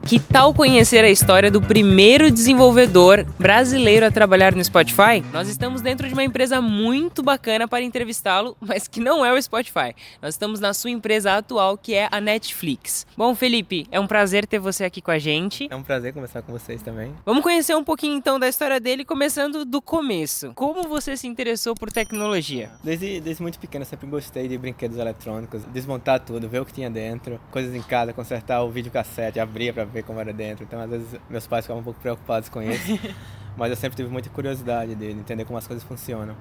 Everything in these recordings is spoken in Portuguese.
Que tal conhecer a história do primeiro desenvolvedor brasileiro a trabalhar no Spotify? Nós estamos dentro de uma empresa muito bacana para entrevistá-lo, mas que não é o Spotify. Nós estamos na sua empresa atual, que é a Netflix. Bom, Felipe, é um prazer ter você aqui com a gente. É um prazer conversar com vocês também. Vamos conhecer um pouquinho então da história dele, começando do começo. Como você se interessou por tecnologia? Desde muito pequeno eu sempre gostei de brinquedos eletrônicos, desmontar tudo, ver o que tinha dentro, coisas em casa, consertar o videocassete, abrir pra ver como era dentro. Então às vezes meus pais ficavam um pouco preocupados com isso, mas eu sempre tive muita curiosidade de entender como as coisas funcionam.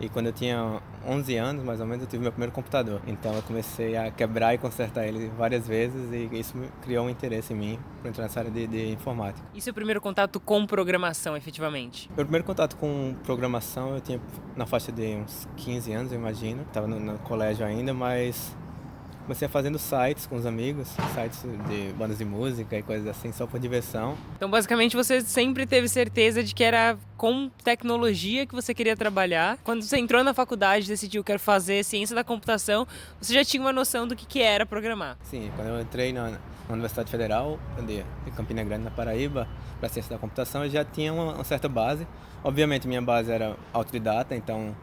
E quando eu tinha 11 anos, mais ou menos, eu tive meu primeiro computador. Então eu comecei a quebrar e consertar ele várias vezes e isso criou um interesse em mim para entrar nessa área de informática. E seu primeiro contato com programação, efetivamente? Meu primeiro contato com programação eu tinha na faixa de uns 15 anos, eu imagino. Estava no colégio ainda, mas comecei fazendo sites com os amigos, sites de bandas de música e coisas assim, só por diversão. Então, basicamente, você sempre teve certeza de que era com tecnologia que você queria trabalhar. Quando você entrou na faculdade e decidiu que quero fazer ciência da computação, você já tinha uma noção do que era programar. Sim, quando eu entrei na Universidade Federal de Campina Grande, na Paraíba, para ciência da computação, eu já tinha uma certa base. Obviamente, minha base era autodidata, então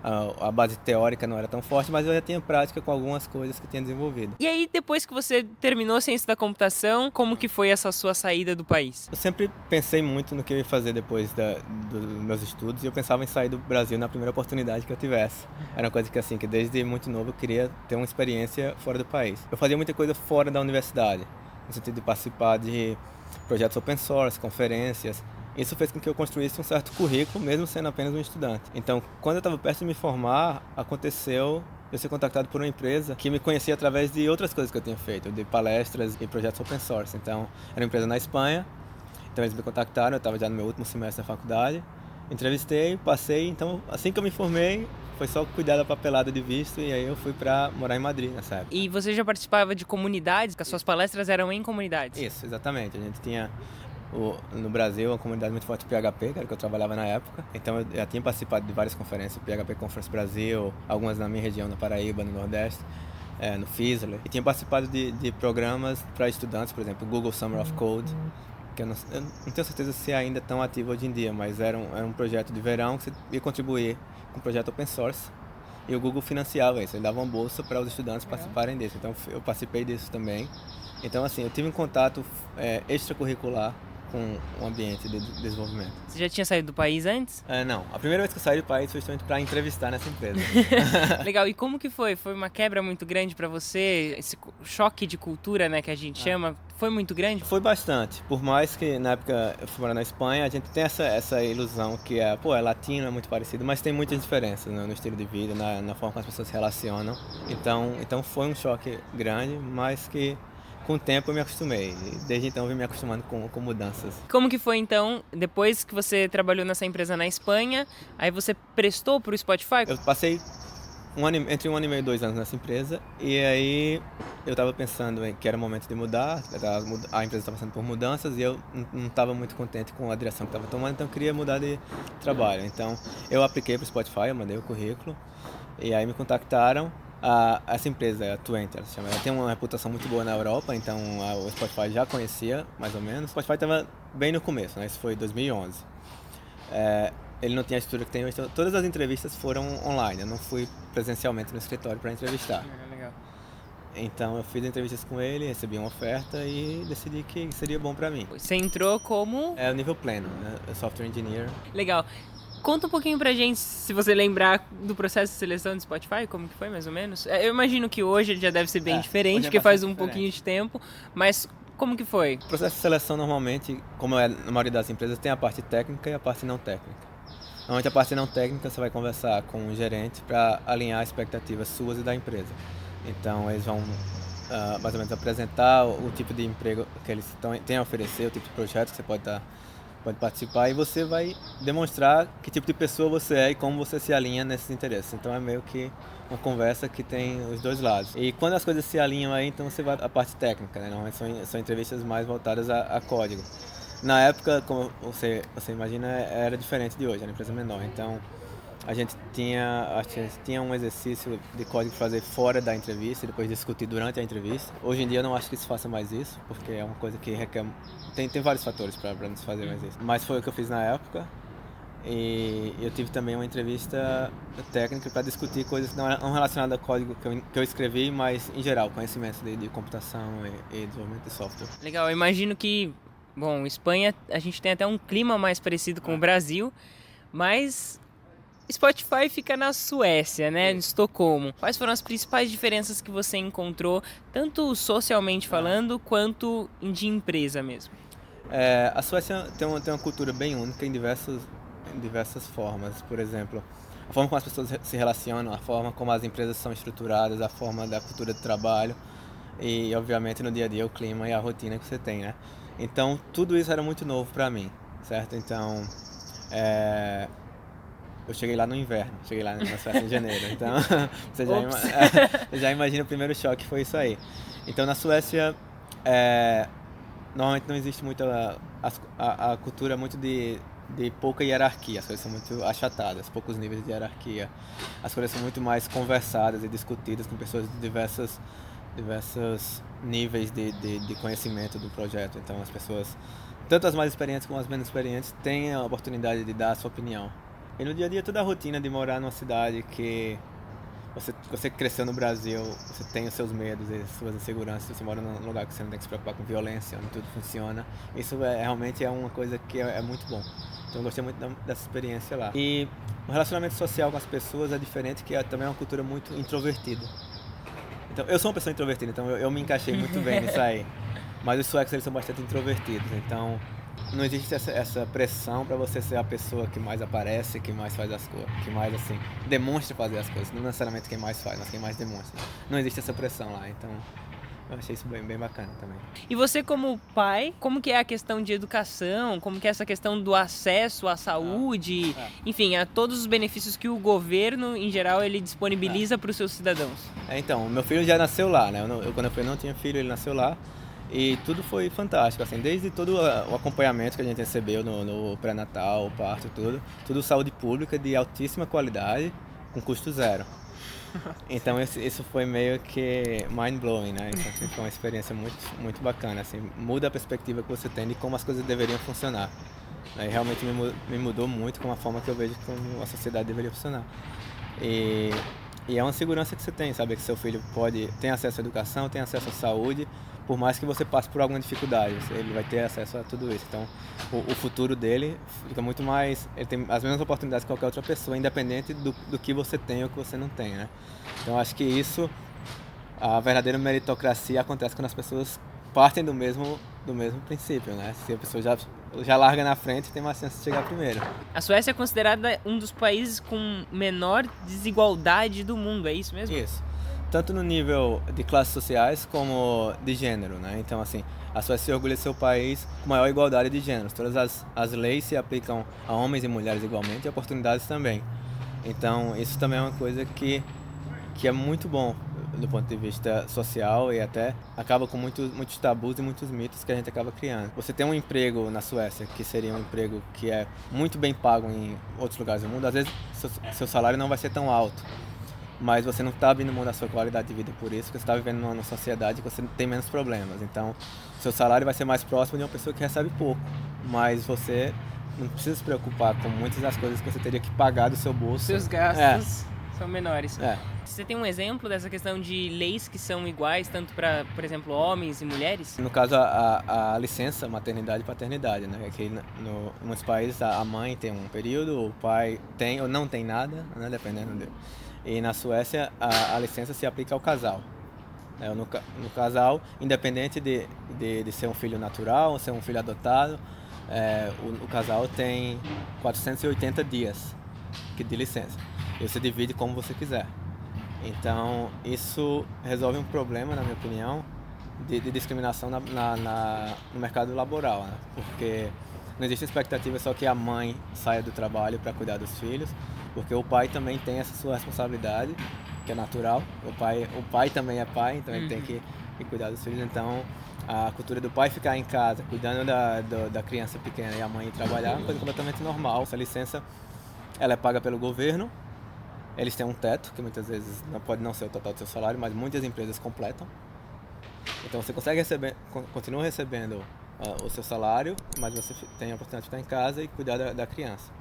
a base teórica não era tão forte, mas eu já tinha prática com algumas coisas que tinha desenvolvido. E aí, depois que você terminou ciência da computação, como que foi essa sua saída do país? Eu sempre pensei muito no que eu ia fazer depois dos meus estudos e eu pensava em sair do Brasil na primeira oportunidade que eu tivesse. Era uma coisa que desde muito novo eu queria ter uma experiência fora do país. Eu fazia muita coisa fora da universidade, no sentido de participar de projetos open source, conferências. Isso fez com que eu construísse um certo currículo, mesmo sendo apenas um estudante. Então, quando eu estava perto de me formar, aconteceu eu ser contactado por uma empresa que me conhecia através de outras coisas que eu tinha feito, de palestras e projetos open source. Então, era uma empresa na Espanha, então eles me contactaram, eu estava já no meu último semestre da faculdade, entrevistei, passei, então assim que eu me formei, foi só cuidar da papelada de visto e aí eu fui para morar em Madrid nessa época. E você já participava de comunidades? Que as suas palestras eram em comunidades? Isso, exatamente. A gente tinha no Brasil uma comunidade muito forte de PHP, que era o que eu trabalhava na época. Então eu já tinha participado de várias conferências, PHP Conference Brasil, algumas na minha região, na Paraíba, no Nordeste, no Fizzler. E tinha participado de programas para estudantes, por exemplo, o Google Summer of Code, que eu não tenho certeza se é ainda tão ativo hoje em dia, mas era um projeto de verão que você ia contribuir com um projeto open source. E o Google financiava isso, ele dava uma bolsa para os estudantes participarem disso. Então eu participei disso também. Então assim, eu tive um contato extracurricular com o ambiente de desenvolvimento. Você já tinha saído do país antes? Não, a primeira vez que eu saí do país foi justamente para entrevistar nessa empresa. Legal, e como que foi? Foi uma quebra muito grande para você? Esse choque de cultura, né, que a gente chama, foi muito grande? Foi bastante, por mais que na época eu fui morar na Espanha, a gente tem essa ilusão que é latino, é muito parecido, mas tem muitas diferenças no estilo de vida, na forma como as pessoas se relacionam. Então foi um choque grande, mas que com o tempo eu me acostumei. Desde então eu vim me acostumando com mudanças. Como que foi então, depois que você trabalhou nessa empresa na Espanha, aí você prestou para o Spotify? Eu passei entre 1 ano e meio e 2 anos nessa empresa, e aí eu estava pensando que era o momento de mudar, a empresa estava passando por mudanças e eu não estava muito contente com a direção que estava tomando, então eu queria mudar de trabalho. Então eu apliquei para o Spotify, eu mandei o currículo, e aí me contactaram. Essa empresa, a Twente, ela se chama, ela tem uma reputação muito boa na Europa, então o Spotify já conhecia, mais ou menos. O Spotify estava bem no começo, né? Isso foi em 2011. Ele não tinha a estrutura que tem hoje, então todas as entrevistas foram online, eu não fui presencialmente no escritório para entrevistar. Legal. Então eu fiz entrevistas com ele, recebi uma oferta e decidi que seria bom para mim. Você entrou como? É o nível pleno, né? Software Engineer. Legal. Conta um pouquinho pra gente, se você lembrar do processo de seleção do Spotify, como que foi mais ou menos? Eu imagino que hoje ele já deve ser bem diferente, porque faz um pouquinho de tempo, mas como que foi? O processo de seleção normalmente, como é na maioria das empresas, tem a parte técnica e a parte não técnica. Normalmente a parte não técnica você vai conversar com o gerente para alinhar expectativas suas e da empresa. Então eles vão mais ou menos apresentar o tipo de emprego que eles têm a oferecer, o tipo de projeto que você pode participar, e você vai demonstrar que tipo de pessoa você é e como você se alinha nesses interesses. Então é meio que uma conversa que tem os dois lados. E quando as coisas se alinham aí, então você vai à parte técnica, né? Normalmente são entrevistas mais voltadas a código. Na época, como você imagina, era diferente de hoje, era uma empresa menor. Então a gente tinha um exercício de código para fazer fora da entrevista e depois discutir durante a entrevista. Hoje em dia eu não acho que se faça mais isso, porque é uma coisa que requer... Tem vários fatores para não se fazer mais isso. Mas foi o que eu fiz na época. E eu tive também uma entrevista técnica para discutir coisas não relacionadas ao código que eu escrevi, mas em geral, conhecimento de computação e desenvolvimento de software. Legal, eu imagino que, bom, Espanha, a gente tem até um clima mais parecido com o Brasil, mas Spotify fica na Suécia, né, em Estocolmo. Quais foram as principais diferenças que você encontrou, tanto socialmente falando, quanto de empresa mesmo? A Suécia tem uma cultura bem única em diversas formas. Por exemplo, a forma como as pessoas se relacionam, a forma como as empresas são estruturadas, a forma da cultura de trabalho e, obviamente, no dia a dia o clima e a rotina que você tem, né? Então, tudo isso era muito novo para mim, certo? Então, eu cheguei lá no inverno, cheguei lá na Suécia em janeiro, então você já imagina o primeiro choque foi isso aí. Então, na Suécia, normalmente não existe muito a cultura muito de pouca hierarquia, as coisas são muito achatadas, poucos níveis de hierarquia. As coisas são muito mais conversadas e discutidas com pessoas de diversos níveis de conhecimento do projeto. Então as pessoas, tanto as mais experientes como as menos experientes, têm a oportunidade de dar a sua opinião. E no dia a dia toda a rotina de morar numa cidade que você cresceu no Brasil, você tem os seus medos e suas inseguranças, você mora num lugar que você não tem que se preocupar com violência, onde tudo funciona. Isso realmente é uma coisa que é muito bom. Então eu gostei muito dessa experiência lá. E o relacionamento social com as pessoas é diferente, que também é uma cultura muito introvertida. Então eu sou uma pessoa introvertida, então eu me encaixei muito bem nisso aí. Mas os suecos eles são bastante introvertidos, então não existe essa pressão para você ser a pessoa que mais aparece, que mais faz as coisas, que mais assim demonstra fazer as coisas, não necessariamente quem mais faz, mas quem mais demonstra. Não existe essa pressão lá, então eu achei isso bem bacana também. E você como pai, como que é a questão de educação, como que é essa questão do acesso à saúde, enfim, a todos os benefícios que o governo, em geral, ele disponibiliza para os seus cidadãos? Então, meu filho já nasceu lá, né? Quando eu fui não tinha filho, ele nasceu lá. E tudo foi fantástico, assim, desde todo o acompanhamento que a gente recebeu no pré-natal, o parto, tudo saúde pública de altíssima qualidade, com custo zero. Então isso foi meio que mind-blowing, né? Então assim, foi uma experiência muito bacana, assim, muda a perspectiva que você tem de como as coisas deveriam funcionar. E realmente me mudou muito com a forma que eu vejo como a sociedade deveria funcionar. E é uma segurança que você tem, saber que seu filho tem acesso à educação, tem acesso à saúde, por mais que você passe por alguma dificuldade, ele vai ter acesso a tudo isso. Então, o futuro dele fica muito mais... Ele tem as mesmas oportunidades que qualquer outra pessoa, independente do que você tem ou que você não tem, né? Então, acho que a verdadeira meritocracia acontece quando as pessoas partem do mesmo princípio, né? Se a pessoa já larga na frente, tem mais chance de chegar primeiro. A Suécia é considerada um dos países com menor desigualdade do mundo, é isso mesmo? Isso. Tanto no nível de classes sociais como de gênero, né? Então, assim, a Suécia se orgulha de ser o país com maior igualdade de gêneros. Todas as leis se aplicam a homens e mulheres igualmente e oportunidades também. Então, isso também é uma coisa que é muito bom do ponto de vista social e até acaba com muitos tabus e muitos mitos que a gente acaba criando. Você tem um emprego na Suécia que seria um emprego que é muito bem pago em outros lugares do mundo, às vezes seu salário não vai ser tão alto, mas você não está abrindo mão da sua qualidade de vida por isso, porque você está vivendo numa sociedade que você tem menos problemas. Então, seu salário vai ser mais próximo de uma pessoa que recebe pouco, mas você não precisa se preocupar com muitas das coisas que você teria que pagar do seu bolso. Seus gastos são menores. É. Você tem um exemplo dessa questão de leis que são iguais, tanto para, por exemplo, homens e mulheres? No caso, a licença maternidade e paternidade, né? Aqui em muitos países a mãe tem um período, o pai tem ou não tem nada, né? Dependendo dele. E na Suécia a licença se aplica ao casal. No casal, independente de ser um filho natural ou ser um filho adotado, o casal tem 480 dias de licença. E você divide como você quiser. Então, isso resolve um problema, na minha opinião, de discriminação no mercado laboral, né? Porque não existe expectativa só que a mãe saia do trabalho para cuidar dos filhos, porque o pai também tem essa sua responsabilidade, que é natural. O pai também é pai, então ele tem que cuidar dos filhos. Então, a cultura do pai ficar em casa, cuidando da criança pequena e a mãe ir trabalhar, é uma coisa completamente normal. Essa licença ela é paga pelo governo, eles têm um teto, que muitas vezes pode não ser o total do seu salário, mas muitas empresas completam. Então você consegue continua recebendo o seu salário, mas você tem a oportunidade de ficar em casa e cuidar da criança.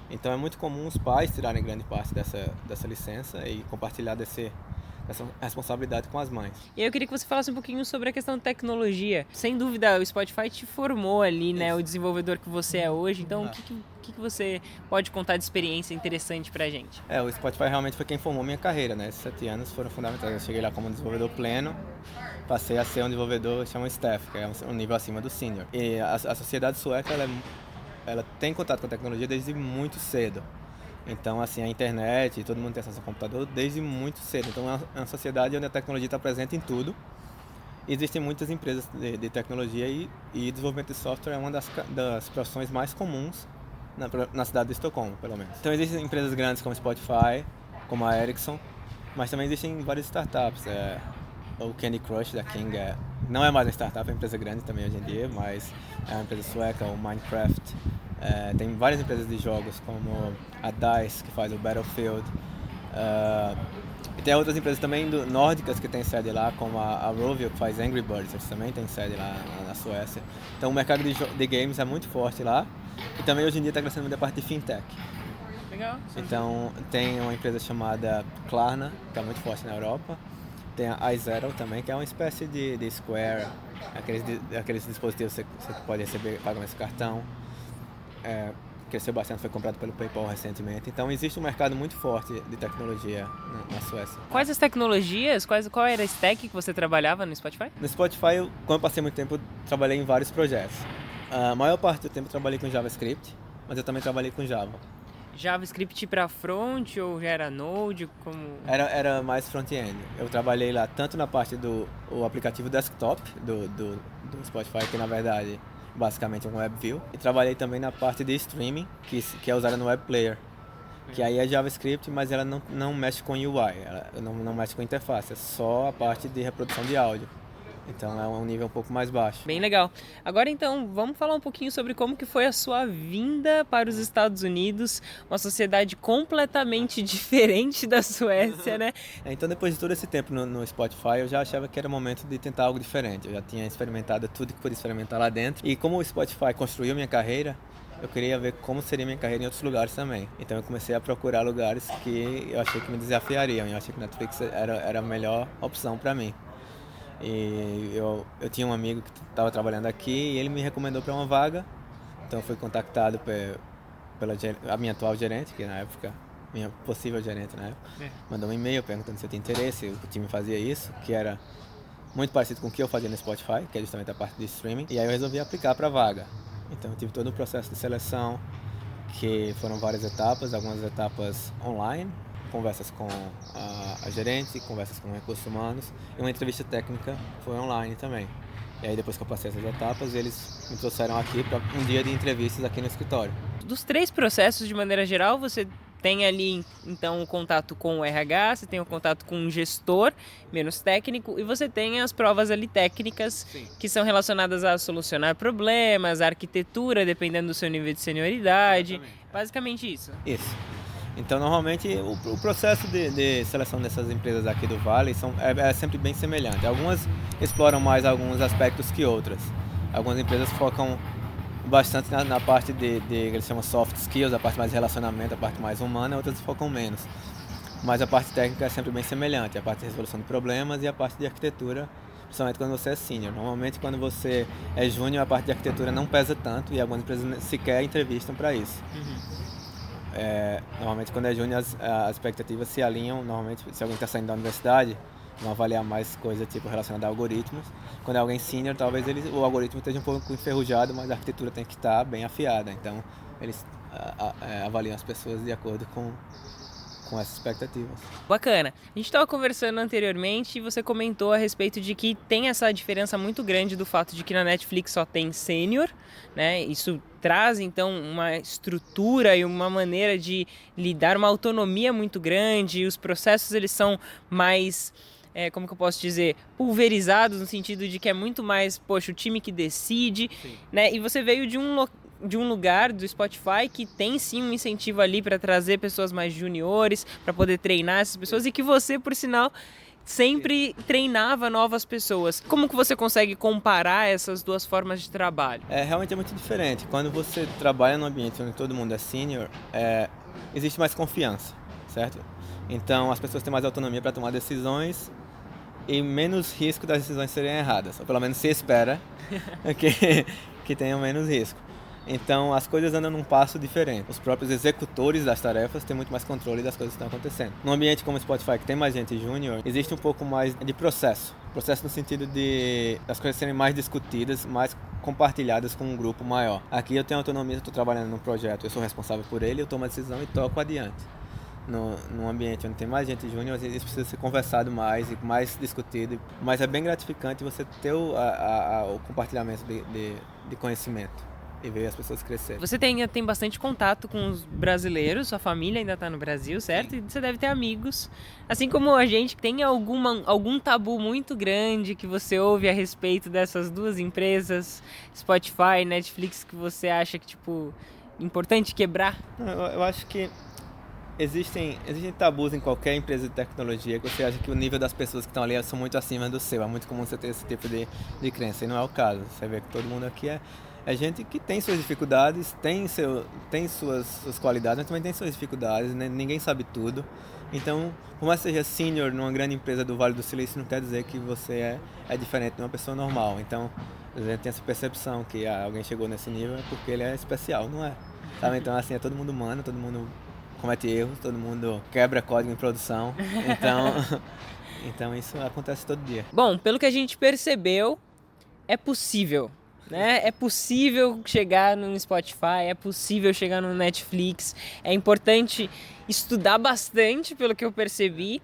Então é muito comum os pais tirarem grande parte dessa licença e compartilhar essa responsabilidade com as mães. E eu queria que você falasse um pouquinho sobre a questão de tecnologia. Sem dúvida, o Spotify te formou ali, né? O desenvolvedor que você é hoje. Então, o que você pode contar de experiência interessante pra gente? O Spotify realmente foi quem formou minha carreira, né? Esses 7 anos foram fundamentais. Eu cheguei lá como desenvolvedor pleno, passei a ser um desenvolvedor que chama staff, que é um nível acima do senior. E a sociedade sueca, ela tem contato com a tecnologia desde muito cedo. Então, assim, a internet, todo mundo tem acesso ao computador desde muito cedo. Então, é uma sociedade onde a tecnologia está presente em tudo. Existem muitas empresas de tecnologia e desenvolvimento de software é uma das profissões mais comuns na cidade de Estocolmo, pelo menos. Então, existem empresas grandes como Spotify, como a Ericsson, mas também existem várias startups. O Candy Crush da King não é mais uma startup, é uma empresa grande também hoje em dia, mas é uma empresa sueca, o Minecraft. Tem várias empresas de jogos, como a DICE, que faz o Battlefield. E tem outras empresas também nórdicas que têm sede lá, como a Rovio, que faz Angry Birds, eles também têm sede lá na Suécia. Então o mercado de games é muito forte lá. E também hoje em dia está crescendo muito a parte de fintech. Legal. Então tem uma empresa chamada Klarna, que é muito forte na Europa. Tem a iZero também, que é uma espécie de Square, aqueles dispositivos que você pode receber pagamento de cartão. Cresceu bastante, foi comprado pelo PayPal recentemente. Então existe um mercado muito forte de tecnologia na Suécia. Quais as tecnologias, qual era a stack que você trabalhava no Spotify? No Spotify, quando eu passei muito tempo, eu trabalhei em vários projetos. A maior parte do tempo eu trabalhei com JavaScript, mas eu também trabalhei com Java. JavaScript para front ou já era Node? Era mais front-end. Eu trabalhei lá tanto na parte do aplicativo desktop do Spotify, que na verdade basicamente um WebView, e trabalhei também na parte de streaming, que é usada no Web Player, que aí é JavaScript, mas ela não mexe com UI, ela não mexe com interface, é só a parte de reprodução de áudio. Então é um nível um pouco mais baixo. Bem legal. Agora então, vamos falar um pouquinho sobre como que foi a sua vinda para os Estados Unidos, uma sociedade completamente diferente da Suécia, né? Então depois de todo esse tempo no Spotify, eu já achava que era o momento de tentar algo diferente. Eu já tinha experimentado tudo que podia experimentar lá dentro. E como o Spotify construiu minha carreira, eu queria ver como seria minha carreira em outros lugares também. Então eu comecei a procurar lugares que eu achei que me desafiariam. Eu achei que Netflix era a melhor opção para mim. E eu tinha um amigo que estava trabalhando aqui e ele me recomendou para uma vaga. Então eu fui contactado pela a minha atual gerente, que na época, minha possível gerente na época, mandou um e-mail perguntando se eu tinha interesse, o time fazia isso, que era muito parecido com o que eu fazia no Spotify, que é justamente a parte de streaming. E aí eu resolvi aplicar para a vaga. Então eu tive todo o processo de seleção, que foram várias etapas, algumas etapas online, conversas com a gerente, conversas com recursos humanos e uma entrevista técnica foi online também. E aí depois que eu passei essas etapas, eles me trouxeram aqui para um dia de entrevistas aqui no escritório. Dos 3 processos, de maneira geral, você tem ali então o contato com o RH, você tem o contato com um gestor menos técnico e você tem as provas ali técnicas. Sim. Que são relacionadas a solucionar problemas, a arquitetura, dependendo do seu nível de senioridade. Exatamente. Basicamente isso. Isso. Então, normalmente, o processo de seleção dessas empresas aqui do Vale é sempre bem semelhante. Algumas exploram mais alguns aspectos que outras. Algumas empresas focam bastante na parte que eles chamam soft skills, a parte mais de relacionamento, a parte mais humana, outras focam menos. Mas a parte técnica é sempre bem semelhante, a parte de resolução de problemas e a parte de arquitetura, principalmente quando você é senior. Normalmente, quando você é júnior, a parte de arquitetura não pesa tanto e algumas empresas sequer entrevistam para isso. Normalmente quando é júnior as expectativas se alinham, normalmente se alguém está saindo da universidade vão avaliar mais coisa tipo relacionada a algoritmos. Quando é alguém senior, talvez o algoritmo esteja um pouco enferrujado, mas a arquitetura tem que estar bem afiada, então eles avaliam as pessoas de acordo com essas expectativas. Bacana. A gente estava conversando anteriormente e você comentou a respeito de que tem essa diferença muito grande do fato de que na Netflix só tem sênior, né? Isso traz então uma estrutura e uma maneira de lidar, uma autonomia muito grande, e os processos eles são mais, como que eu posso dizer, pulverizados no sentido de que é muito mais, poxa, o time que decide, né? E você veio de de um lugar do Spotify que tem sim um incentivo ali para trazer pessoas mais juniores, para poder treinar essas pessoas e que você, por sinal, sempre treinava novas pessoas. Como que você consegue comparar essas duas formas de trabalho? Realmente é muito diferente. Quando você trabalha num ambiente onde todo mundo é sênior, existe mais confiança, certo? Então as pessoas têm mais autonomia para tomar decisões e menos risco das decisões serem erradas. Ou pelo menos se espera que tenham menos risco. Então as coisas andam num passo diferente. Os próprios executores das tarefas têm muito mais controle das coisas que estão acontecendo. Num ambiente como o Spotify, que tem mais gente júnior, existe um pouco mais de processo. Processo no sentido de das coisas serem mais discutidas, mais compartilhadas com um grupo maior. Aqui eu tenho autonomia, estou trabalhando num projeto, eu sou responsável por ele, eu tomo a decisão e toco adiante. Num ambiente onde tem mais gente júnior, isso precisa ser conversado mais e mais discutido, mas é bem gratificante você ter o compartilhamento de conhecimento e ver as pessoas crescerem. Você tem bastante contato com os brasileiros, sua família ainda está no Brasil, certo? Sim. E você deve ter amigos, assim como a gente. Tem algum tabu muito grande que você ouve a respeito dessas duas empresas, Spotify, Netflix, que você acha que, tipo, importante quebrar? Eu acho que existem tabus em qualquer empresa de tecnologia que você acha que o nível das pessoas que estão ali são muito acima do seu. É muito comum você ter esse tipo de crença, e não é o caso. Você vê que todo mundo aqui é gente que tem suas dificuldades, tem suas qualidades, mas também tem suas dificuldades, né? Ninguém sabe tudo. Então, por mais que seja senior numa grande empresa do Vale do Silício, não quer dizer que você é diferente de uma pessoa normal. Então, a gente tem essa percepção que alguém chegou nesse nível é porque ele é especial, não é? Sabe? Então, assim, é todo mundo humano, todo mundo comete erros, todo mundo quebra código em produção. Então isso acontece todo dia. Bom, pelo que a gente percebeu, é possível. Né? É possível chegar no Spotify, é possível chegar no Netflix. É importante estudar bastante, pelo que eu percebi,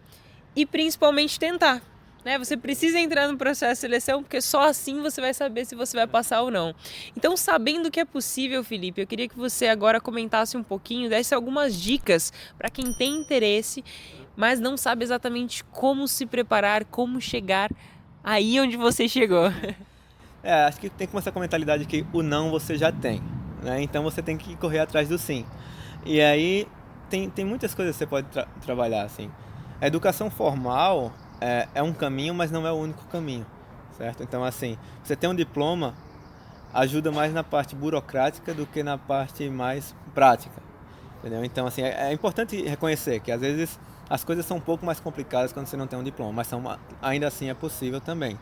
e principalmente tentar. Né? Você precisa entrar no processo de seleção, porque só assim você vai saber se você vai passar ou não. Então, sabendo que é possível, Felipe, eu queria que você agora comentasse um pouquinho, desse algumas dicas para quem tem interesse, mas não sabe exatamente como se preparar, como chegar aí onde você chegou. Acho que tem que começar com a mentalidade que o não você já tem, né? Então você tem que correr atrás do sim. E aí tem muitas coisas que você pode trabalhar, assim. A educação formal é um caminho, mas não é o único caminho, certo? Então, assim, você ter um diploma ajuda mais na parte burocrática do que na parte mais prática, entendeu? Então, assim, é importante reconhecer que às vezes as coisas são um pouco mais complicadas quando você não tem um diploma, mas ainda assim é possível também.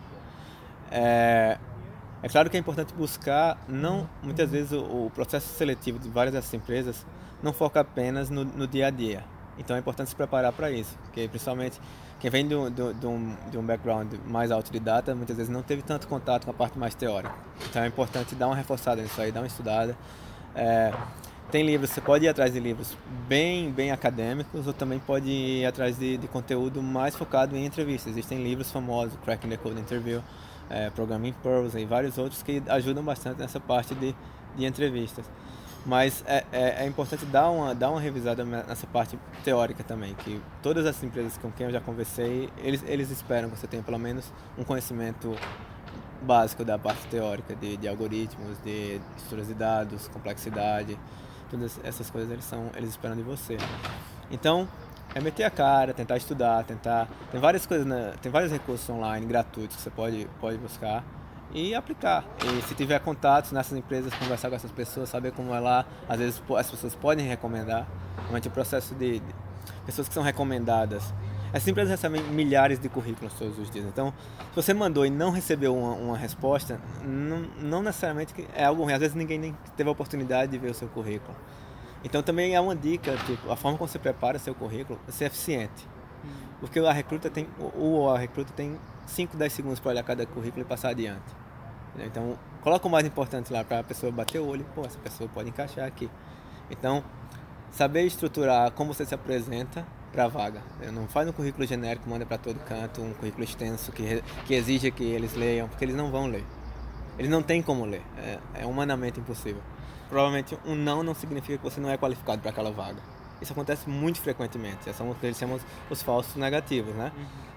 É claro que é importante buscar, muitas vezes o processo seletivo de várias dessas empresas não foca apenas no dia a dia. Então é importante se preparar para isso, porque principalmente quem vem de um background mais autodidata, muitas vezes não teve tanto contato com a parte mais teórica. Então é importante dar uma reforçada nisso aí, dar uma estudada. Tem livros, você pode ir atrás de livros bem acadêmicos, ou também pode ir atrás de conteúdo mais focado em entrevistas. Existem livros famosos, Cracking the Code Interview, Programming Pearls e vários outros que ajudam bastante nessa parte de entrevistas. Mas é importante dar uma revisada nessa parte teórica também, que todas as empresas com quem eu já conversei, eles esperam que você tenha pelo menos um conhecimento básico da parte teórica, de algoritmos, de estruturas de dados, complexidade, todas essas coisas eles esperam de você. Então, é meter a cara, tentar estudar, tem várias coisas, tem vários recursos online gratuitos que você pode buscar e aplicar. E se tiver contatos nessas empresas, conversar com essas pessoas, saber como é lá, às vezes as pessoas podem recomendar. Realmente o processo de pessoas que são recomendadas. Essas empresas recebem milhares de currículos todos os dias. Então, se você mandou e não recebeu uma resposta, não necessariamente é algo ruim. Às vezes ninguém nem teve a oportunidade de ver o seu currículo. Então também é uma dica, tipo, a forma como você prepara seu currículo é ser eficiente. Porque a recruta tem 5, 10 segundos para olhar cada currículo e passar adiante. Então, coloca o mais importante lá para a pessoa bater o olho e, essa pessoa pode encaixar aqui. Então, saber estruturar como você se apresenta para a vaga. Não faz um currículo genérico, manda para todo canto, um currículo extenso que exija que eles leiam, porque eles não vão ler. Eles não têm como ler, é humanamente impossível. Provavelmente um não significa que você não é qualificado para aquela vaga. Isso acontece muito frequentemente, são o que eles chamam os falsos negativos, né?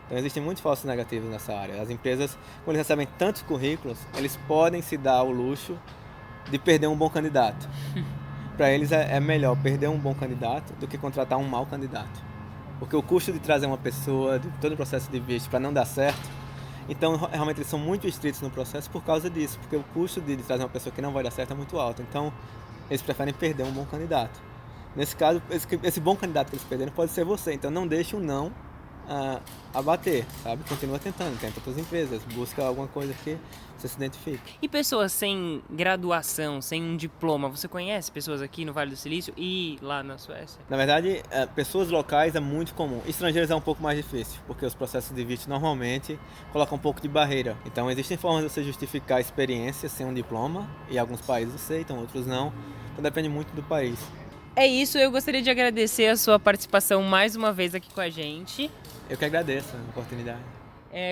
Então existem muitos falsos negativos nessa área. As empresas, quando eles recebem tantos currículos, eles podem se dar ao luxo de perder um bom candidato. Para eles é melhor perder um bom candidato do que contratar um mau candidato. Porque o custo de trazer uma pessoa, de todo o processo de visto para não dar certo, então realmente eles são muito estritos no processo por causa disso, porque o custo de trazer uma pessoa que não vai dar certo é muito alto. Então eles preferem perder um bom candidato. Nesse caso, esse bom candidato que eles perderam pode ser você, então não deixe o não abater, sabe? Continua tentando, tenta outras empresas, busca alguma coisa que você se identifique. E pessoas sem graduação, sem um diploma, você conhece pessoas aqui no Vale do Silício e lá na Suécia? Na verdade, pessoas locais é muito comum. Estrangeiros é um pouco mais difícil, porque os processos de visto normalmente colocam um pouco de barreira. Então existem formas de você justificar a experiência sem um diploma, e alguns países aceitam, outros não. Então depende muito do país. É isso, eu gostaria de agradecer a sua participação mais uma vez aqui com a gente. Eu que agradeço a oportunidade.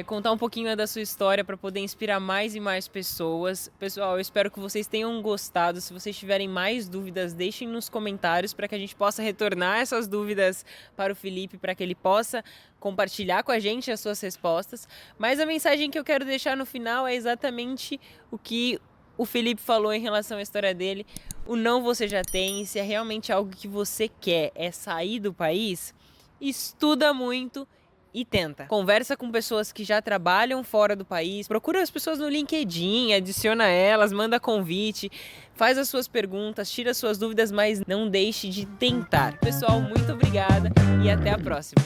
Contar um pouquinho da sua história para poder inspirar mais e mais pessoas. Pessoal, eu espero que vocês tenham gostado. Se vocês tiverem mais dúvidas, deixem nos comentários para que a gente possa retornar essas dúvidas para o Felipe, para que ele possa compartilhar com a gente as suas respostas. Mas a mensagem que eu quero deixar no final é exatamente o que o Felipe falou em relação à história dele. O não você já tem, e se é realmente algo que você quer, é sair do país, estuda muito e tenta. Conversa com pessoas que já trabalham fora do país, procura as pessoas no LinkedIn, adiciona elas, manda convite, faz as suas perguntas, tira as suas dúvidas, mas não deixe de tentar. Pessoal, muito obrigada e até a próxima.